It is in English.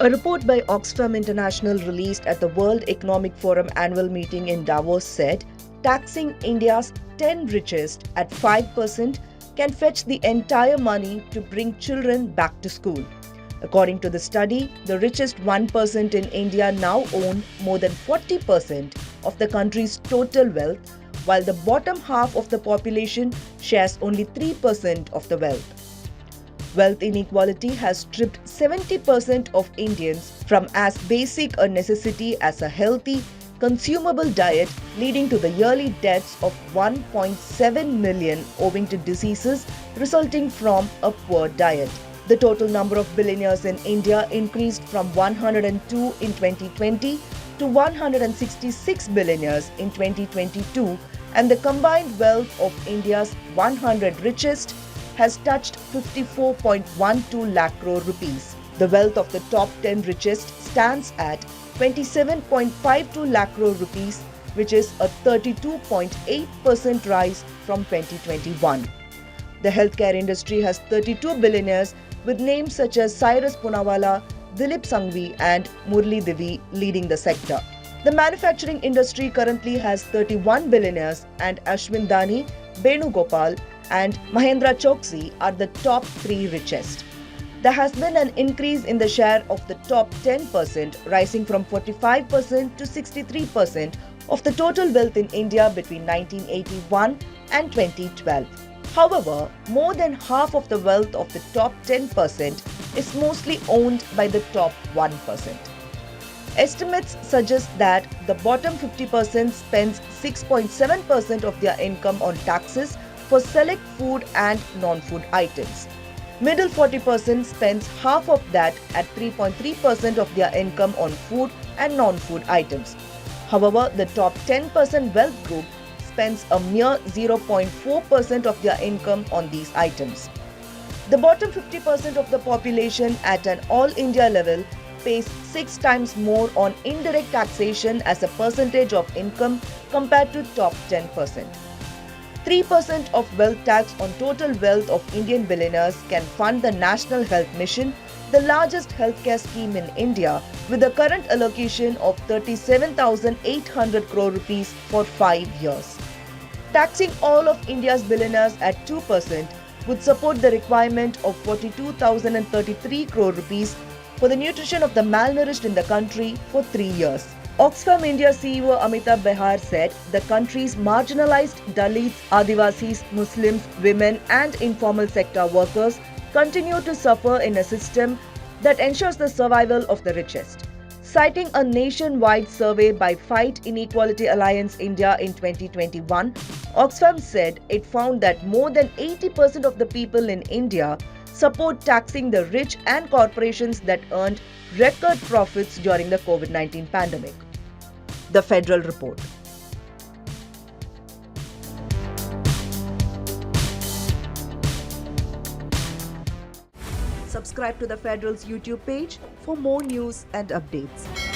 A report by Oxfam International released at the World Economic Forum annual meeting in Davos said taxing India's 10 richest at 5% can fetch the entire money to bring children back to school. According to the study, the richest 1% in India now own more than 40% of the country's total wealth, while the bottom half of the population shares only 3% of the wealth. Wealth inequality has stripped 70% of Indians from as basic a necessity as a healthy, consumable diet, leading to the yearly deaths of 1.7 million owing to diseases resulting from a poor diet. The total number of billionaires in India increased from 102 in 2020 to 166 billionaires in 2022, and the combined wealth of India's 100 richest has touched 54.12 lakh crore rupees. The wealth of the top 10 richest stands at 27.52 lakh crore rupees, which is a 32.8% rise from 2021. The healthcare industry has 32 billionaires with names such as Cyrus Poonawalla, Dilip Sanghvi and Murali Divi leading the sector. The manufacturing industry currently has 31 billionaires and Ashwin Dani, Benu Gopal and Mahendra Choksi are the top 3 richest. There has been an increase in the share of the top 10%, rising from 45% to 63% of the total wealth in India between 1981 and 2012. However, more than half of the wealth of the top 10% is mostly owned by the top 1%. Estimates suggest that the bottom 50% spends 6.7% of their income on taxes for select food and non-food items. Middle 40% spends half of that at 3.3% of their income on food and non-food items. However, the top 10% wealth group spends a mere 0.4% of their income on these items. The bottom 50% of the population at an all-India level pays 6 times more on indirect taxation as a percentage of income compared to top 10%. 3% of wealth tax on total wealth of Indian billionaires can fund the National Health Mission, the largest healthcare scheme in India, with a current allocation of 37,800 crore rupees for 5 years. Taxing all of India's billionaires at 2% would support the requirement of 42,033 crore rupees for the nutrition of the malnourished in the country for 3 years. Oxfam India CEO Amitabh Behar said the country's marginalized Dalits, Adivasis, Muslims, women and informal sector workers continue to suffer in a system that ensures the survival of the richest. Citing a nationwide survey by Fight Inequality Alliance India in 2021, Oxfam said it found that more than 80% of the people in India support taxing the rich and corporations that earned record profits during the COVID-19 pandemic. The Federal Report. Subscribe to the Federal's YouTube page for more news and updates.